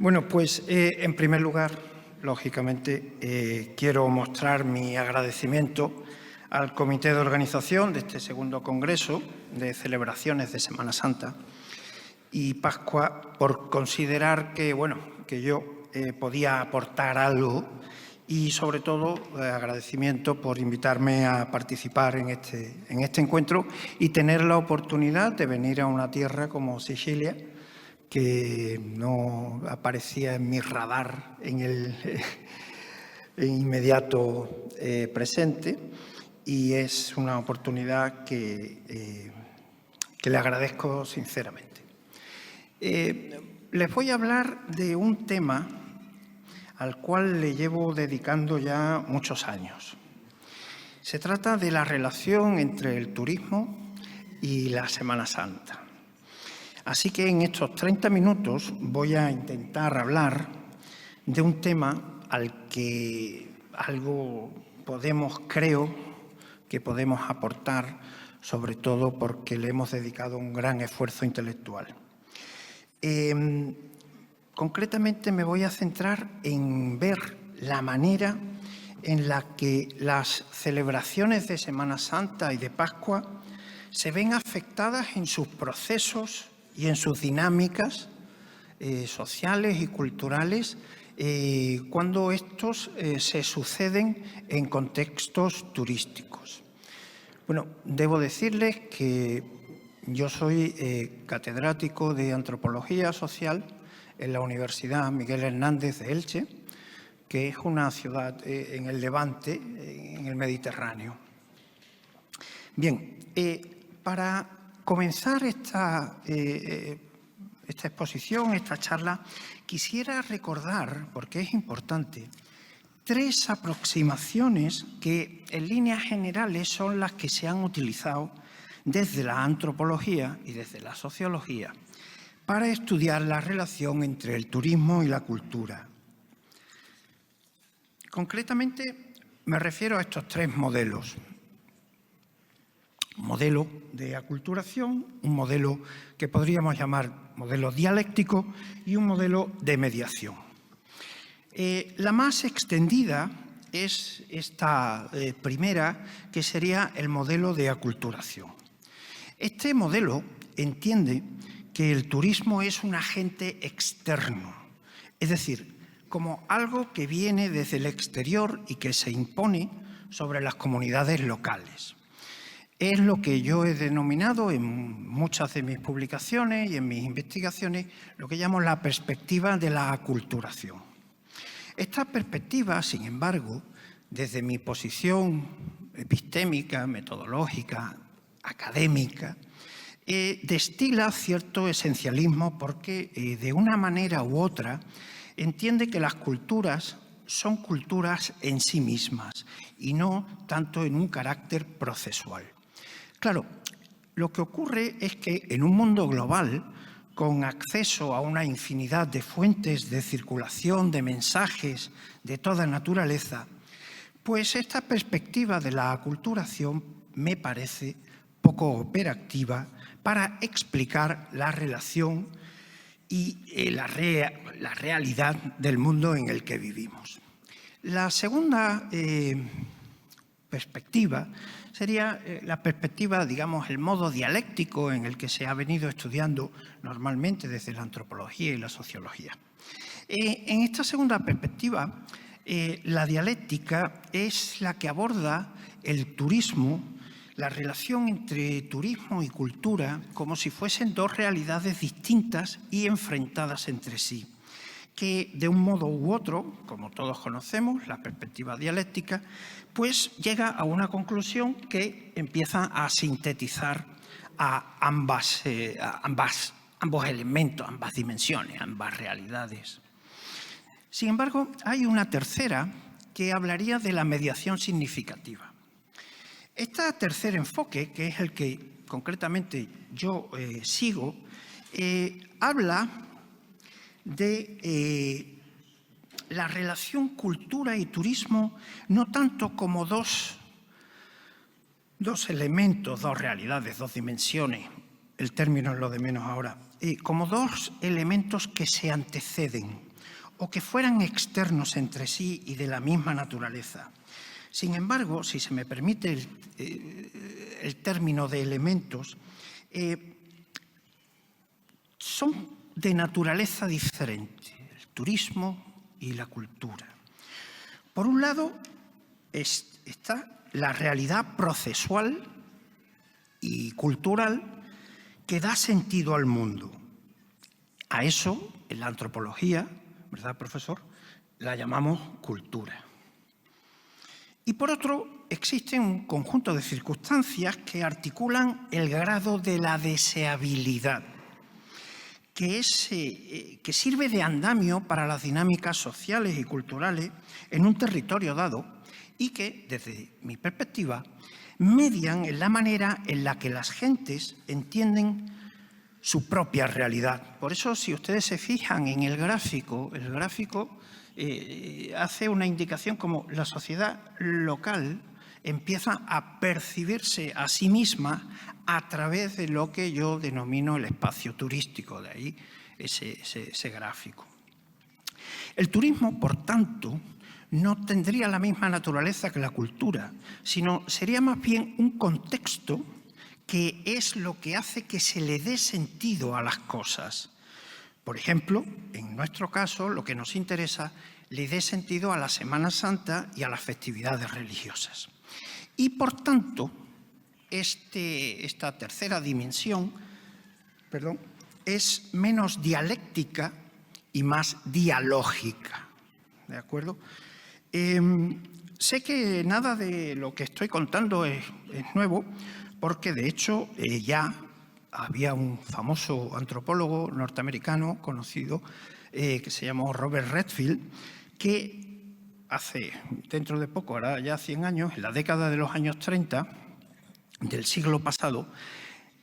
Bueno, pues en primer lugar, lógicamente, quiero mostrar mi agradecimiento al Comité de Organización de este segundo Congreso de Celebraciones de Semana Santa y Pascua por considerar que yo podía aportar algo y, sobre todo, agradecimiento por invitarme a participar en este encuentro y tener la oportunidad de venir a una tierra como Sicilia, que no aparecía en mi radar en el inmediato presente, y es una oportunidad que le agradezco sinceramente. Les voy a hablar de un tema al cual le llevo dedicando ya muchos años. Se trata de la relación entre el turismo y la Semana Santa. Así que en estos 30 minutos voy a intentar hablar de un tema al que creo que podemos aportar, sobre todo porque le hemos dedicado un gran esfuerzo intelectual. Concretamente me voy a centrar en ver la manera en la que las celebraciones de Semana Santa y de Pascua se ven afectadas en sus procesos y en sus dinámicas sociales y culturales cuando estos se suceden en contextos turísticos. Bueno, debo decirles que yo soy catedrático de Antropología Social en la Universidad Miguel Hernández de Elche, que es una ciudad en el Levante, en el Mediterráneo. Bien, para comenzar esta exposición, esta charla, quisiera recordar, porque es importante, 3 aproximaciones que en líneas generales son las que se han utilizado desde la antropología y desde la sociología para estudiar la relación entre el turismo y la cultura. Concretamente, me refiero a estos 3 modelos. Un modelo de aculturación, un modelo que podríamos llamar modelo dialéctico y un modelo de mediación. La más extendida es esta primera, que sería el modelo de aculturación. Este modelo entiende que el turismo es un agente externo, es decir, como algo que viene desde el exterior y que se impone sobre las comunidades locales. Es lo que yo he denominado en muchas de mis publicaciones y en mis investigaciones, lo que llamo la perspectiva de la aculturación. Esta perspectiva, sin embargo, desde mi posición epistémica, metodológica, académica, destila cierto esencialismo porque, de una manera u otra, entiende que las culturas son culturas en sí mismas y no tanto en un carácter procesual. Claro, lo que ocurre es que en un mundo global, con acceso a una infinidad de fuentes de circulación de mensajes de toda naturaleza, pues esta perspectiva de la aculturación me parece poco operativa para explicar la relación y la realidad del mundo en el que vivimos. La segunda perspectiva sería la perspectiva, digamos, el modo dialéctico en el que se ha venido estudiando normalmente desde la antropología y la sociología. En esta segunda perspectiva, la dialéctica es la que aborda el turismo, la relación entre turismo y cultura, como si fuesen 2 realidades distintas y enfrentadas entre sí, que de un modo u otro, como todos conocemos, la perspectiva dialéctica, pues llega a una conclusión que empieza a sintetizar a ambos elementos, ambas dimensiones, ambas realidades. Sin embargo, hay una tercera que hablaría de la mediación significativa. Este tercer enfoque, que es el que concretamente yo sigo, habla de la relación cultura y turismo no tanto como dos elementos, 2 realidades, 2 dimensiones, el término es lo de menos ahora, como 2 elementos que se anteceden, o que fueran externos entre sí y de la misma naturaleza. Sin embargo, si se me permite el término de elementos, son de naturaleza diferente, el turismo y la cultura. Por un lado está la realidad procesual y cultural que da sentido al mundo. A eso, en la antropología, ¿verdad, profesor?, la llamamos cultura. Y por otro, existe un conjunto de circunstancias que articulan el grado de la deseabilidad, que sirve de andamio para las dinámicas sociales y culturales en un territorio dado y que, desde mi perspectiva, median en la manera en la que las gentes entienden su propia realidad. Por eso, si ustedes se fijan en el gráfico hace una indicación como la sociedad local empieza a percibirse a sí misma a través de lo que yo denomino el espacio turístico, de ahí ese gráfico. El turismo, por tanto, no tendría la misma naturaleza que la cultura, sino sería más bien un contexto que es lo que hace que se le dé sentido a las cosas. Por ejemplo, en nuestro caso, lo que nos interesa, le dé sentido a la Semana Santa y a las festividades religiosas. Y, por tanto, esta tercera dimensión es menos dialéctica y más dialógica. ¿De acuerdo? Sé que nada de lo que estoy contando es nuevo, porque, de hecho, ya había un famoso antropólogo norteamericano conocido que se llamó Robert Redfield, que dentro de poco, ahora ya 100 años, en la década de los años 30 del siglo pasado,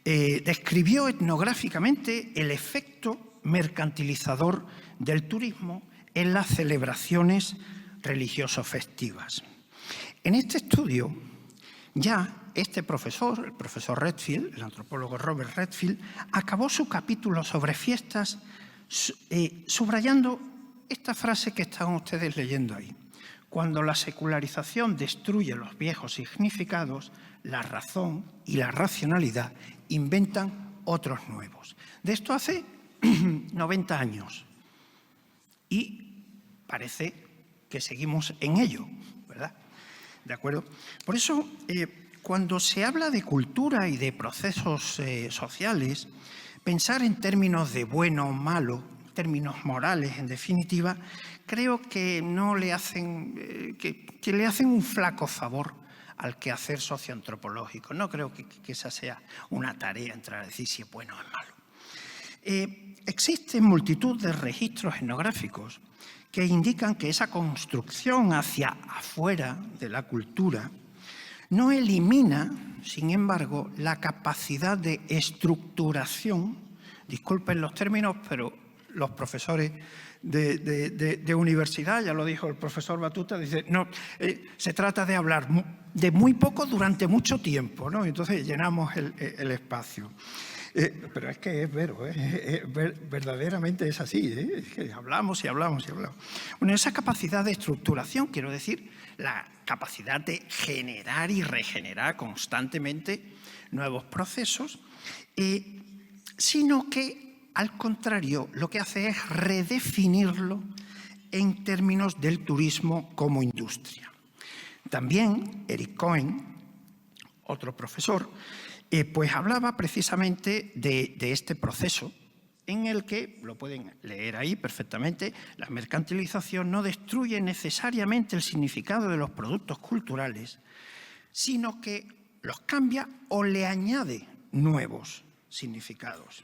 describió etnográficamente el efecto mercantilizador del turismo en las celebraciones religioso-festivas. En este estudio, ya este profesor, el profesor Redfield, el antropólogo Robert Redfield, acabó su capítulo sobre fiestas subrayando esta frase que están ustedes leyendo ahí. Cuando la secularización destruye los viejos significados, la razón y la racionalidad inventan otros nuevos. De esto hace 90 años. Y parece que seguimos en ello, ¿verdad? ¿De acuerdo? Por eso, cuando se habla de cultura y de procesos sociales, pensar en términos de bueno o malo, términos morales, en definitiva, creo que no le hacen, que le hacen un flaco favor al quehacer socioantropológico. No creo que esa sea una tarea entrar a decir si es bueno o es malo. Existen multitud de registros etnográficos que indican que esa construcción hacia afuera de la cultura no elimina, sin embargo, la capacidad de estructuración. Disculpen los términos, pero los profesores de universidad, ya lo dijo el profesor Batuta, dice, no, se trata de hablar de muy poco durante mucho tiempo, ¿no? Entonces llenamos el espacio. Pero es que es verdaderamente es así, ¿eh? Es que hablamos y hablamos y hablamos. Bueno, esa capacidad de estructuración, quiero decir, la capacidad de generar y regenerar constantemente nuevos procesos, sino que, al contrario, lo que hace es redefinirlo en términos del turismo como industria. También Eric Cohen, otro profesor, pues hablaba precisamente de este proceso en el que, lo pueden leer ahí perfectamente, la mercantilización no destruye necesariamente el significado de los productos culturales, sino que los cambia o le añade nuevos significados.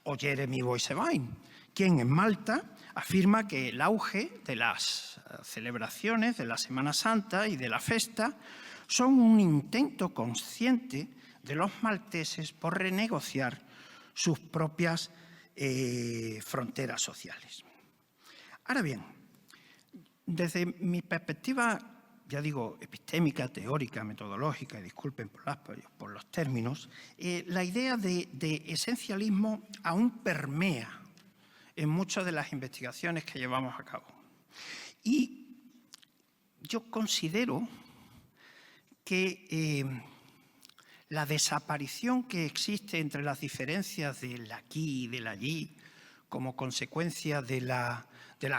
O Jeremy Boissevain, quien en Malta afirma que el auge de las celebraciones de la Semana Santa y de la festa son un intento consciente de los malteses por renegociar sus propias fronteras sociales. Ahora bien, desde mi perspectiva, ya digo, epistémica, teórica, metodológica, y disculpen por los términos, la idea de esencialismo aún permea en muchas de las investigaciones que llevamos a cabo. Y yo considero que la desaparición que existe entre las diferencias del aquí y del allí, como consecuencia de la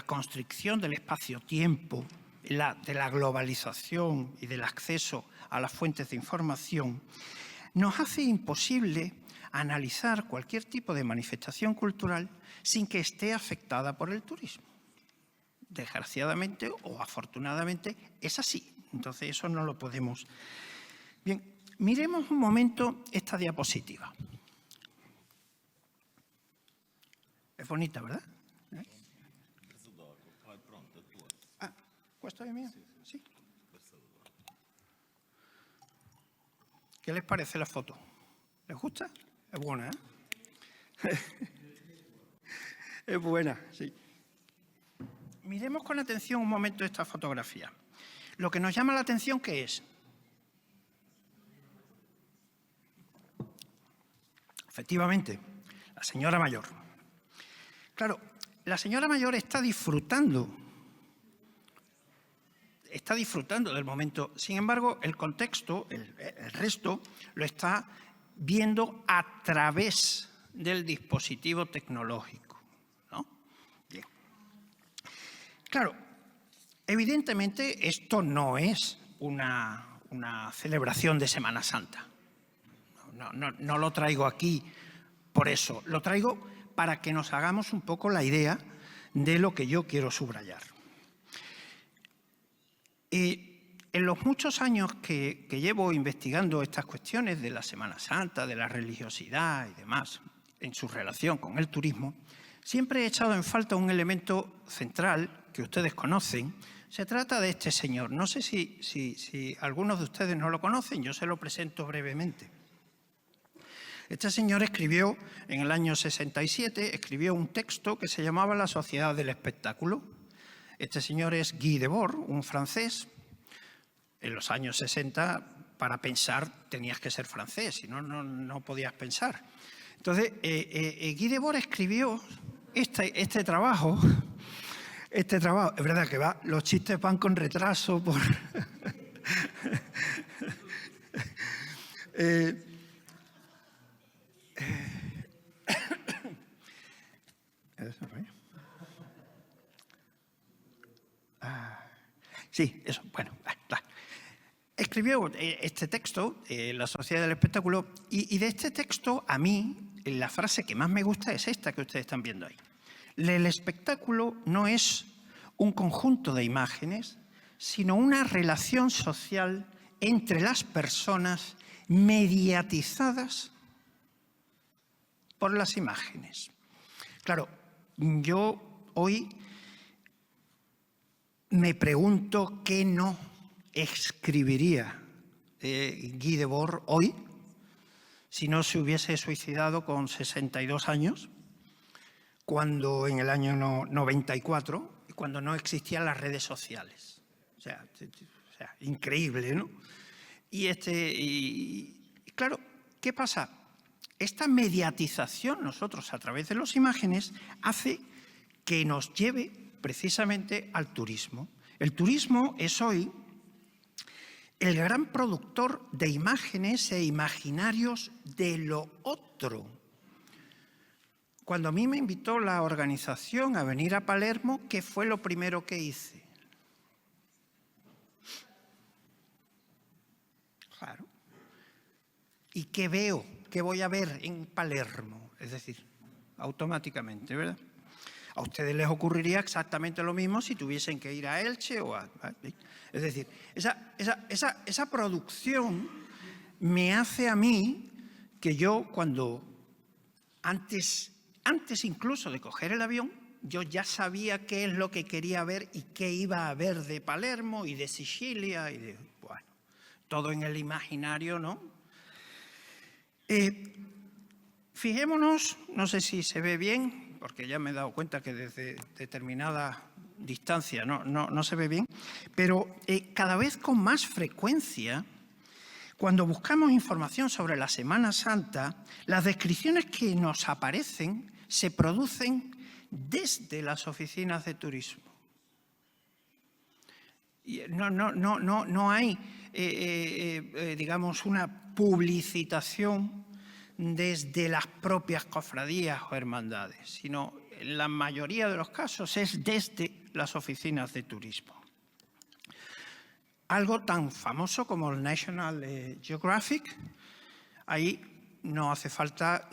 constricción del espacio-tiempo, de la globalización y del acceso a las fuentes de información, nos hace imposible analizar cualquier tipo de manifestación cultural sin que esté afectada por el turismo. Desgraciadamente o afortunadamente es así. Entonces eso no lo podemos. Bien, miremos un momento esta diapositiva. Es bonita, ¿verdad? Ah, ¿cuesta de mí? Sí. ¿Qué les parece la foto? ¿Les gusta? Es buena, ¿eh? Es buena, sí. Miremos con atención un momento esta fotografía. Lo que nos llama la atención, ¿qué es? Efectivamente, la señora mayor. Claro, la señora mayor está disfrutando del momento. Sin embargo, el contexto, el resto, lo está viendo a través del dispositivo tecnológico, ¿no? Bien. Claro, evidentemente esto no es una celebración de Semana Santa. No lo traigo aquí por eso. Lo traigo para que nos hagamos un poco la idea de lo que yo quiero subrayar. En los muchos años que llevo investigando estas cuestiones de la Semana Santa, de la religiosidad y demás, en su relación con el turismo, siempre he echado en falta un elemento central que ustedes conocen. Se trata de este señor. No sé si algunos de ustedes no lo conocen, yo se lo presento brevemente. Este señor escribió, en el año 67, escribió un texto que se llamaba La Sociedad del Espectáculo. Este señor es Guy Debord, un francés. En los años 60, para pensar, tenías que ser francés, si no, no podías pensar. Entonces, Guy Debord escribió este trabajo. Es verdad que los chistes van con retraso por... Sí, eso, bueno. Escribió este texto, La Sociedad del Espectáculo, y de este texto, a mí, la frase que más me gusta es esta que ustedes están viendo ahí. El espectáculo no es un conjunto de imágenes, sino una relación social entre las personas mediatizadas por las imágenes. Claro, yo hoy me pregunto qué no escribiría Guy Debord hoy si no se hubiese suicidado con 62 años, cuando en el año 94, cuando no existían las redes sociales. O sea, increíble, ¿no? Y claro, ¿qué pasa? Esta mediatización nosotros a través de las imágenes hace que nos lleve precisamente al turismo. El turismo es hoy el gran productor de imágenes e imaginarios de lo otro. Cuando a mí me invitó la organización a venir a Palermo, ¿qué fue lo primero que hice? Claro. ¿Y qué veo? ¿Qué voy a ver en Palermo? Es decir, automáticamente, ¿verdad? A ustedes les ocurriría exactamente lo mismo si tuviesen que ir a Elche o a... Es decir, esa producción me hace a mí que yo cuando antes incluso de coger el avión, yo ya sabía qué es lo que quería ver y qué iba a ver de Palermo y de Sicilia y de... Bueno, todo en el imaginario, ¿no? Fijémonos, no sé si se ve bien, porque ya me he dado cuenta que desde determinada distancia no se ve bien, pero cada vez con más frecuencia, cuando buscamos información sobre la Semana Santa, las descripciones que nos aparecen se producen desde las oficinas de turismo. No hay, digamos, una publicitación desde las propias cofradías o hermandades, sino en la mayoría de los casos es desde las oficinas de turismo. Algo tan famoso como el National Geographic, ahí no hace falta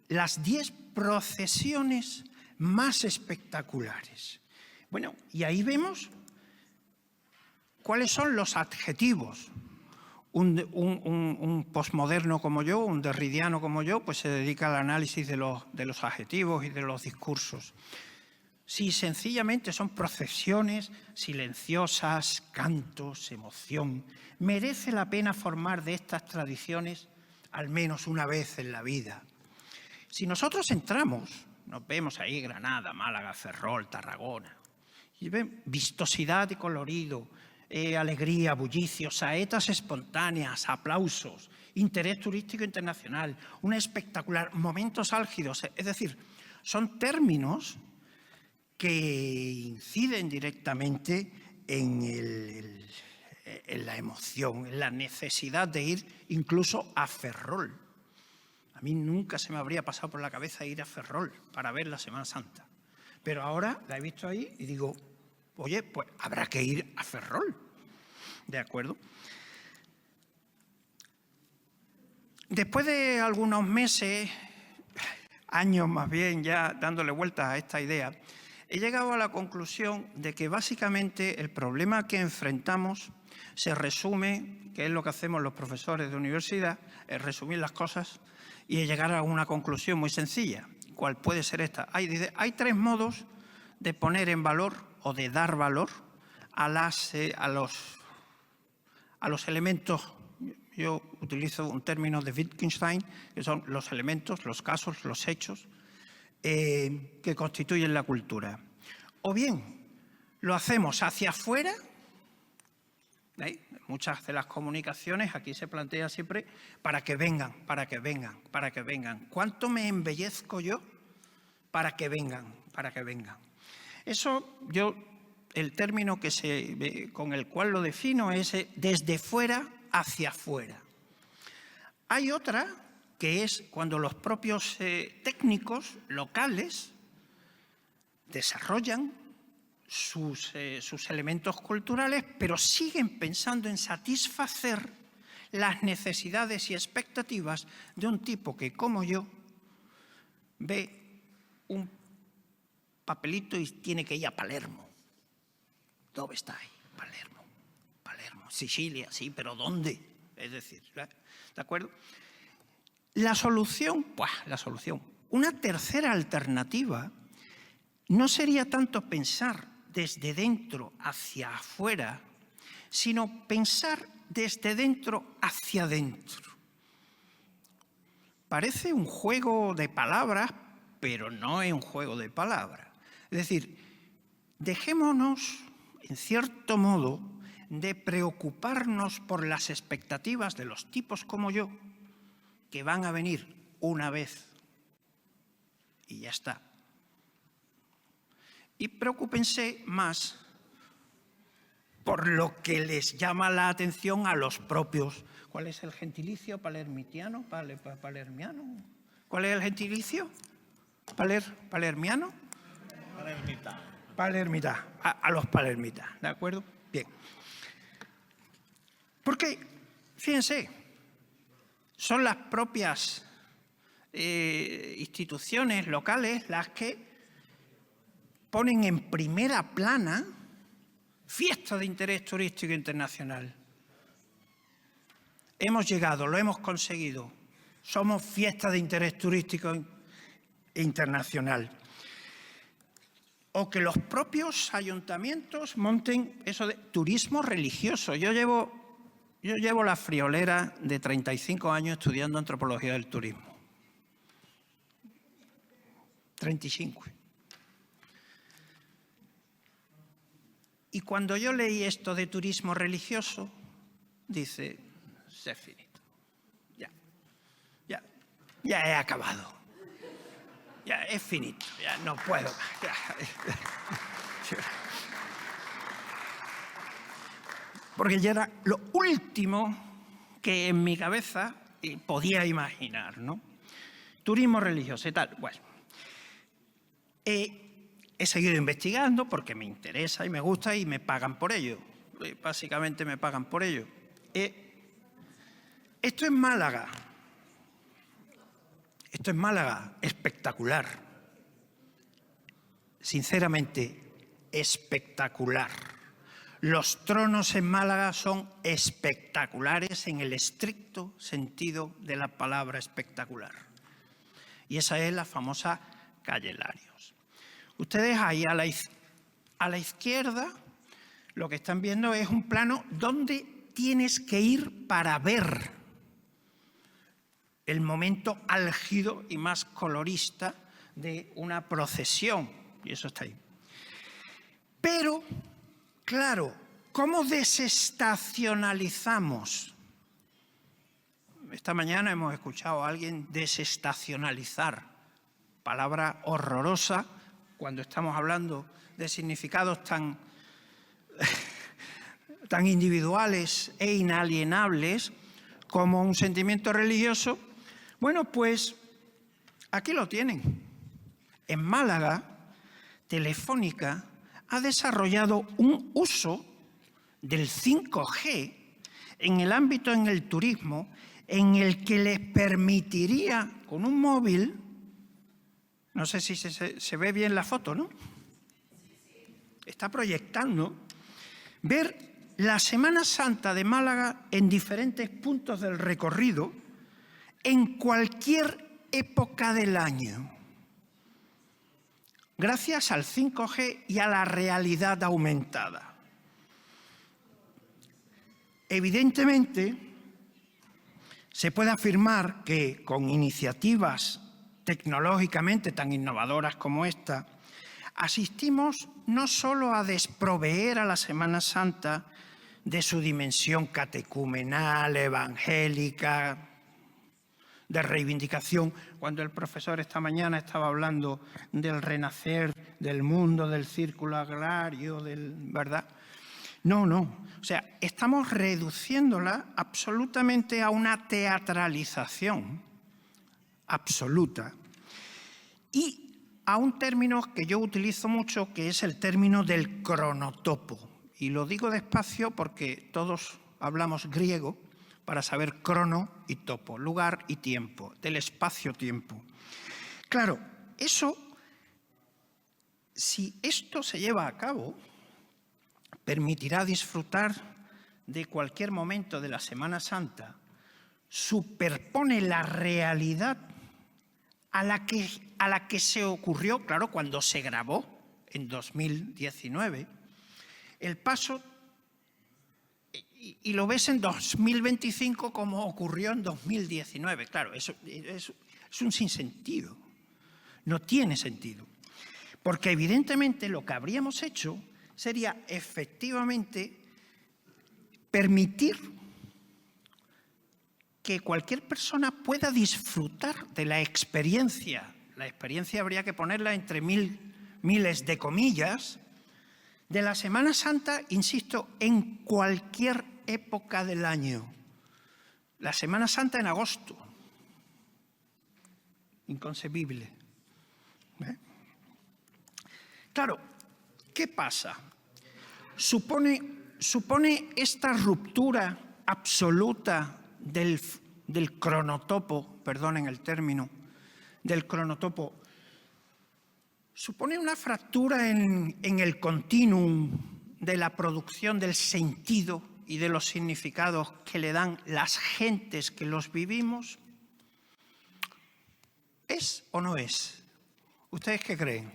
las 10 procesiones más espectaculares. Bueno, y ahí vemos cuáles son los adjetivos. Un posmoderno como yo, un derridiano como yo, pues se dedica al análisis de los adjetivos y de los discursos. Si sencillamente son procesiones silenciosas, cantos, emoción, merece la pena formar de estas tradiciones al menos una vez en la vida. Si nosotros entramos, nos vemos ahí Granada, Málaga, Ferrol, Tarragona, y ven vistosidad y colorido, alegría, bullicio, saetas espontáneas, aplausos, interés turístico internacional, un espectacular, momentos álgidos, es decir, son términos que inciden directamente en la emoción, en la necesidad de ir incluso a Ferrol. A mí nunca se me habría pasado por la cabeza ir a Ferrol para ver la Semana Santa. Pero ahora la he visto ahí y digo, oye, pues habrá que ir a Ferrol. ¿De acuerdo? Después de algunos meses, años más bien, ya dándole vueltas a esta idea, he llegado a la conclusión de que básicamente el problema que enfrentamos se resume, que es lo que hacemos los profesores de universidad, es resumir las cosas y llegar a una conclusión muy sencilla. ¿Cuál puede ser esta? Hay 3 modos de poner en valor o de dar valor a los elementos. Yo utilizo un término de Wittgenstein, que son los elementos, los casos, los hechos que constituyen la cultura. O bien lo hacemos hacia afuera. Muchas de las comunicaciones aquí se plantea siempre para que vengan, para que vengan, para que vengan. ¿Cuánto me embellezco yo para que vengan, para que vengan? Eso el término con el cual lo defino es desde fuera hacia afuera. Hay otra que es cuando los propios técnicos locales desarrollan sus elementos culturales, pero siguen pensando en satisfacer las necesidades y expectativas de un tipo que, como yo, ve un papelito y tiene que ir a Palermo. ¿Dónde está ahí? Palermo, Sicilia, sí, pero ¿dónde? Es decir, ¿de acuerdo? La solución, una tercera alternativa no sería tanto pensar desde dentro hacia afuera, sino pensar desde dentro hacia adentro. Parece un juego de palabras, pero no es un juego de palabras. Es decir, dejémonos, en cierto modo, de preocuparnos por las expectativas de los tipos como yo, que van a venir una vez y ya está. Y preocúpense más por lo que les llama la atención a los propios. ¿Cuál es el gentilicio palermitiano? ¿Palermiano? ¿Cuál es el gentilicio? ¿Palermiano? Palermitá. A los palermitas, ¿de acuerdo? Bien. Porque, fíjense, son las propias instituciones locales las que ponen en primera plana fiesta de interés turístico internacional. Hemos llegado, lo hemos conseguido. Somos fiesta de interés turístico internacional. O que los propios ayuntamientos monten eso de turismo religioso. Yo llevo la friolera de 35 años estudiando antropología del turismo. 35. Y cuando yo leí esto de turismo religioso, dice, se finito. Ya he acabado. ya es finito, ya no puedo. Porque ya era lo último que en mi cabeza podía imaginar, ¿no? Turismo religioso y tal. Bueno, he seguido investigando porque me interesa y me gusta y me pagan por ello. Básicamente me pagan por ello. Esto es Málaga. Esto es Málaga, espectacular. Sinceramente, espectacular. Los tronos en Málaga son espectaculares en el estricto sentido de la palabra espectacular. Y esa es la famosa calle Larios. Ustedes ahí a la izquierda lo que están viendo es un plano donde tienes que ir para ver el momento álgido y más colorista de una procesión. Y eso está ahí. Pero, claro, ¿cómo desestacionalizamos? Esta mañana hemos escuchado a alguien desestacionalizar, palabra horrorosa cuando estamos hablando de significados tan individuales e inalienables como un sentimiento religioso. Bueno, pues aquí lo tienen. En Málaga, Telefónica ha desarrollado un uso del 5G en el ámbito en el turismo en el que les permitiría con un móvil, no sé si se ve bien la foto, ¿no? Está proyectando, ver la Semana Santa de Málaga en diferentes puntos del recorrido en cualquier época del año, gracias al 5G y a la realidad aumentada. Evidentemente, se puede afirmar que con iniciativas tecnológicamente tan innovadoras como esta, asistimos no solo a desproveer a la Semana Santa de su dimensión catecumenal, evangélica, de reivindicación, cuando el profesor esta mañana estaba hablando del renacer del mundo, del círculo agrario, ¿verdad? No, no. O sea, estamos reduciéndola absolutamente a una teatralización absoluta y a un término que yo utilizo mucho, que es el término del cronotopo. Y lo digo despacio porque todos hablamos griego para saber crono y topo, lugar y tiempo, del espacio-tiempo. Claro, eso, si esto se lleva a cabo, permitirá disfrutar de cualquier momento de la Semana Santa, superpone la realidad a la que se ocurrió, claro, cuando se grabó en 2019, el paso, y lo ves en 2025 como ocurrió en 2019. Claro, eso es un sinsentido, no tiene sentido, porque evidentemente lo que habríamos hecho sería efectivamente permitir que cualquier persona pueda disfrutar de la experiencia. La experiencia habría que ponerla entre miles de comillas, de la Semana Santa, insisto, en cualquier época del año. La Semana Santa en agosto. Inconcebible. Claro, ¿qué pasa? Supone esta ruptura absoluta del cronotopo, perdonen el término, del cronotopo, supone una fractura en el continuum de la producción del sentido y de los significados que le dan las gentes que los vivimos. ¿Es o no es? ¿Ustedes qué creen?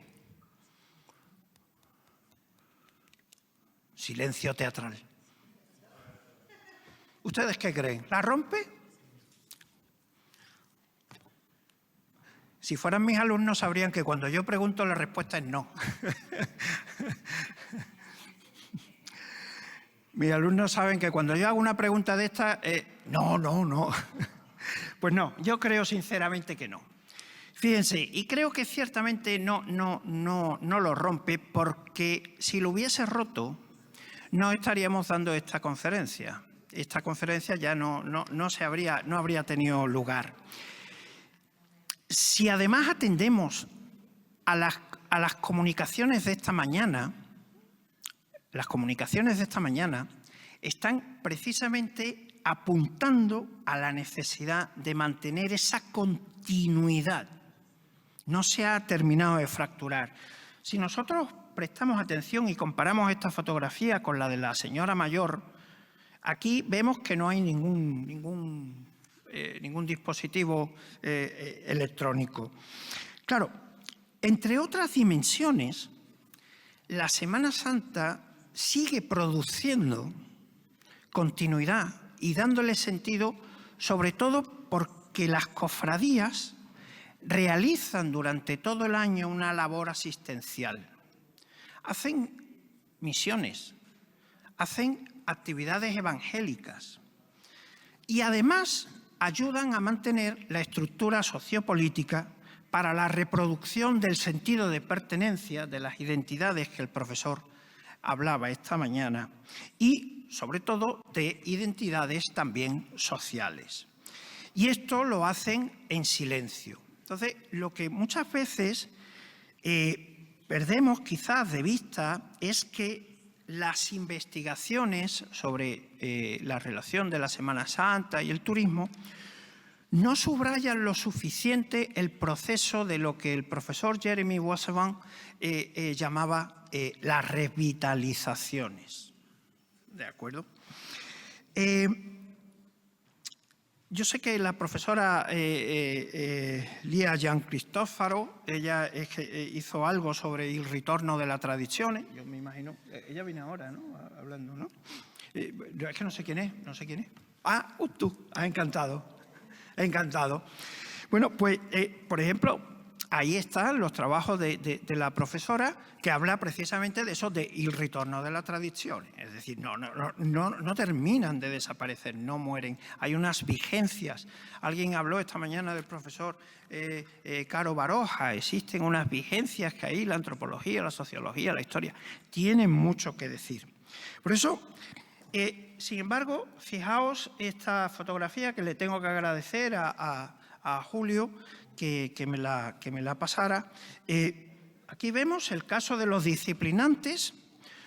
Silencio teatral. ¿Ustedes qué creen? ¿La rompe? Si fueran mis alumnos sabrían que cuando yo pregunto la respuesta es no. Mis alumnos saben que cuando yo hago una pregunta de esta, no. Pues no, yo creo sinceramente que no. Fíjense, y creo que ciertamente no lo rompe, porque si lo hubiese roto, no estaríamos dando esta conferencia. Esta conferencia ya no habría tenido lugar. Si además atendemos a las comunicaciones de esta mañana, las comunicaciones de esta mañana están precisamente apuntando a la necesidad de mantener esa continuidad. No se ha terminado de fracturar. Si nosotros prestamos atención y comparamos esta fotografía con la de la señora mayor, aquí vemos que no hay ningún dispositivo electrónico. Claro, entre otras dimensiones, la Semana Santa sigue produciendo continuidad y dándole sentido, sobre todo porque las cofradías realizan durante todo el año una labor asistencial. Hacen misiones, hacen actividades evangélicas y además ayudan a mantener la estructura sociopolítica para la reproducción del sentido de pertenencia de las identidades que el profesor hablaba esta mañana y, sobre todo, de identidades también sociales. Y esto lo hacen en silencio. Entonces, lo que muchas veces perdemos quizás de vista es que las investigaciones sobre la relación de la Semana Santa y el turismo no subrayan lo suficiente el proceso de lo que el profesor Jeremy Wasserman llamaba las revitalizaciones. ¿De acuerdo? Yo sé que la profesora Lia Giancristofaro, ella hizo algo sobre el retorno de las tradiciones. Yo me imagino, ella viene ahora, ¿no? Hablando, ¿no? Es que no sé quién es. Ah, tú, encantado. Encantado. Bueno, pues, por ejemplo, ahí están los trabajos de la profesora que habla precisamente de eso, de el retorno de las tradiciones. Es decir, no terminan de desaparecer, no mueren. Hay unas vigencias. Alguien habló esta mañana del profesor Caro Baroja. Existen unas vigencias que ahí la antropología, la sociología, la historia tienen mucho que decir. Por eso, sin embargo, fijaos esta fotografía que le tengo que agradecer a Julio que me la pasara. Aquí vemos el caso de los disciplinantes,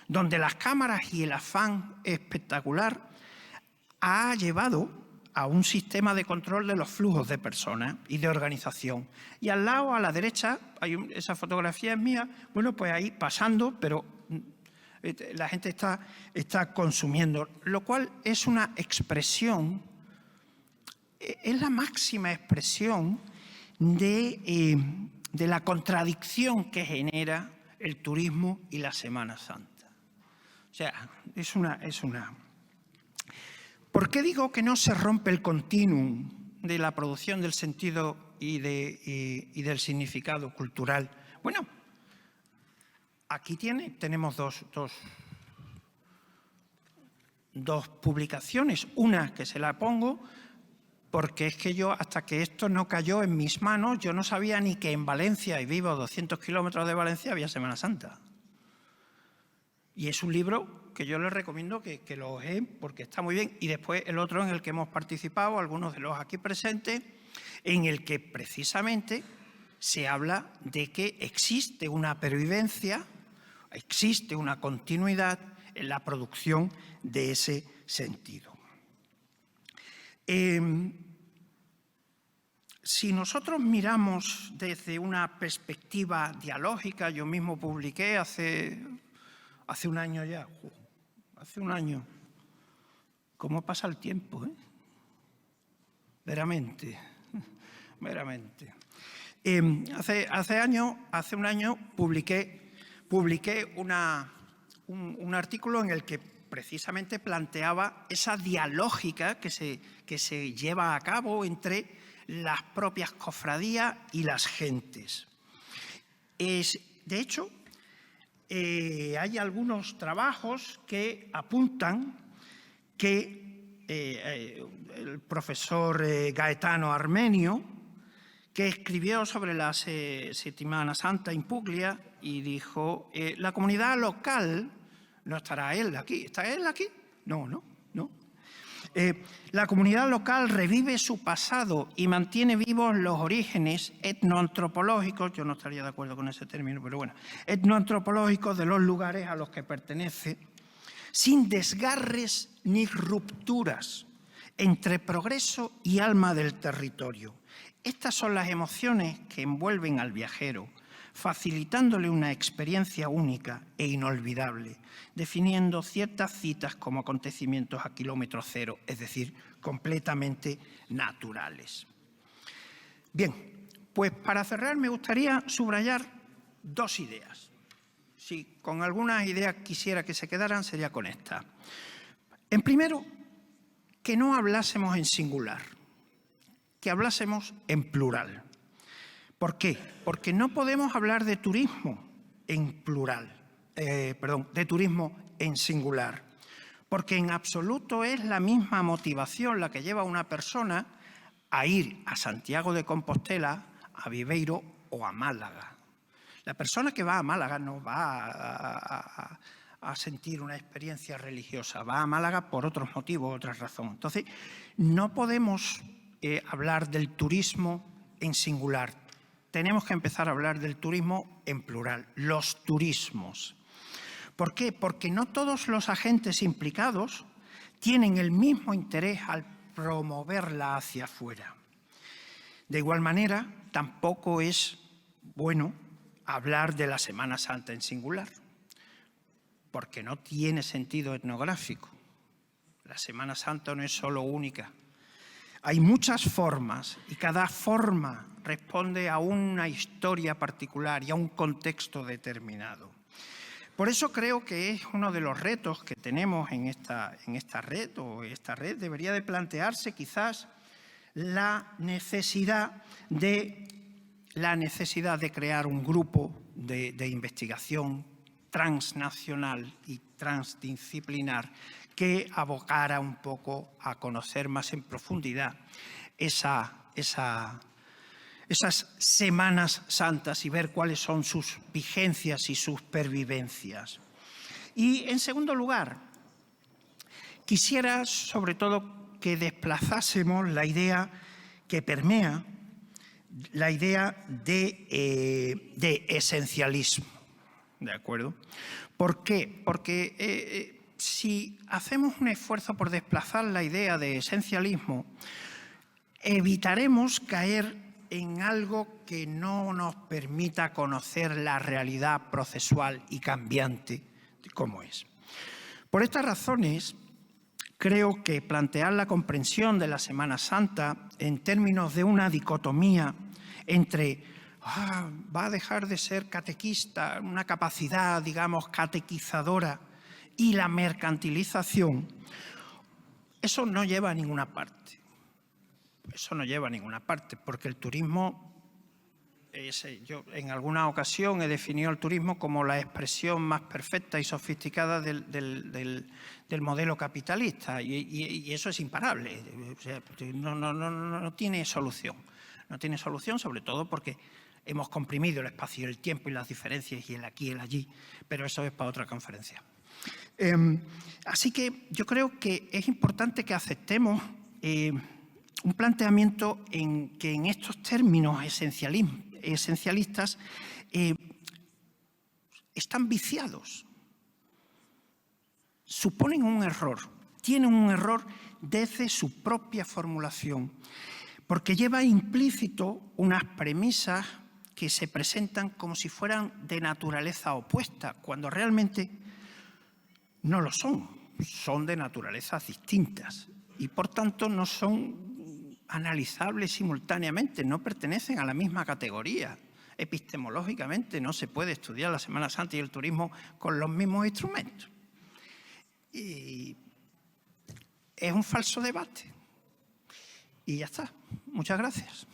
donde las cámaras y el afán espectacular ha llevado a un sistema de control de los flujos de personas y de organización. Y al lado, a la derecha, esa fotografía es mía, bueno, pues ahí pasando, pero la gente está consumiendo, lo cual es una expresión, es la máxima expresión de la contradicción que genera el turismo y la Semana Santa. O sea, es una. ¿Por qué digo que no se rompe el continuum de la producción del sentido y del significado cultural? Bueno, aquí tenemos dos publicaciones. Una que se la pongo porque es que yo, hasta que esto no cayó en mis manos, yo no sabía ni que en Valencia, y vivo a 200 kilómetros de Valencia, había Semana Santa. Y es un libro que yo les recomiendo que lo ojen porque está muy bien. Y después el otro en el que hemos participado, algunos de los aquí presentes, en el que precisamente se habla de que existe una pervivencia, existe una continuidad en la producción de ese sentido. Si nosotros miramos desde una perspectiva dialógica, yo mismo publiqué hace un año ya, hace un año, ¿cómo pasa el tiempo? Veramente. Hace un año publiqué un artículo en el que precisamente planteaba esa dialógica que se lleva a cabo entre las propias cofradías y las gentes. De hecho, hay algunos trabajos que apuntan que el profesor Gaetano Armenio, que escribió sobre la Settimana Santa in Puglia y dijo, la comunidad local, ¿no estará él aquí? ¿Está él aquí? No. La comunidad local revive su pasado y mantiene vivos los orígenes etnoantropológicos, yo no estaría de acuerdo con ese término, pero bueno, etnoantropológicos de los lugares a los que pertenece, sin desgarres ni rupturas entre progreso y alma del territorio. Estas son las emociones que envuelven al viajero, facilitándole una experiencia única e inolvidable, definiendo ciertas citas como acontecimientos a kilómetro cero, es decir, completamente naturales. Bien, pues para cerrar me gustaría subrayar dos ideas. Si con algunas ideas quisiera que se quedaran, sería con esta. En primero, que no hablásemos en singular, que hablásemos en plural. ¿Por qué? Porque no podemos hablar de turismo en plural, de turismo en singular, porque en absoluto es la misma motivación la que lleva a una persona a ir a Santiago de Compostela, a Viveiro o a Málaga. La persona que va a Málaga no va a sentir una experiencia religiosa, va a Málaga por otros motivos, otras razones. Entonces, no podemos hablar del turismo en singular. Tenemos que empezar a hablar del turismo en plural, los turismos. ¿Por qué? Porque no todos los agentes implicados tienen el mismo interés al promoverla hacia afuera. De igual manera, tampoco es bueno hablar de la Semana Santa en singular, porque no tiene sentido etnográfico. La Semana Santa no es solo única. Hay muchas formas y cada forma responde a una historia particular y a un contexto determinado. Por eso creo que es uno de los retos que tenemos en esta red, o esta red debería de plantearse quizás la necesidad de crear un grupo de investigación transnacional y transdisciplinar que abocara un poco a conocer más en profundidad esas Semanas Santas y ver cuáles son sus vigencias y sus pervivencias. Y, en segundo lugar, quisiera, sobre todo, que desplazásemos la idea que permea, la idea de esencialismo. ¿De acuerdo? ¿Por qué? Porque si hacemos un esfuerzo por desplazar la idea de esencialismo, evitaremos caer en algo que no nos permita conocer la realidad procesual y cambiante de cómo es. Por estas razones, creo que plantear la comprensión de la Semana Santa en términos de una dicotomía entre va a dejar de ser catequista, una capacidad, digamos, catequizadora, y la mercantilización, eso no lleva a ninguna parte. Eso no lleva a ninguna parte, porque el turismo, yo en alguna ocasión he definido el turismo como la expresión más perfecta y sofisticada del modelo capitalista, y eso es imparable. O sea, no tiene solución. No tiene solución, sobre todo porque hemos comprimido el espacio, el tiempo y las diferencias y el aquí y el allí, pero eso es para otra conferencia. Así que yo creo que es importante que aceptemos un planteamiento en que en estos términos esencialistas están viciados, suponen un error, tienen un error desde su propia formulación, porque lleva implícito unas premisas que se presentan como si fueran de naturaleza opuesta, cuando realmente no lo son, son de naturalezas distintas y por tanto no son analizables simultáneamente, no pertenecen a la misma categoría. Epistemológicamente no se puede estudiar la Semana Santa y el turismo con los mismos instrumentos. Y es un falso debate. Y ya está. Muchas gracias.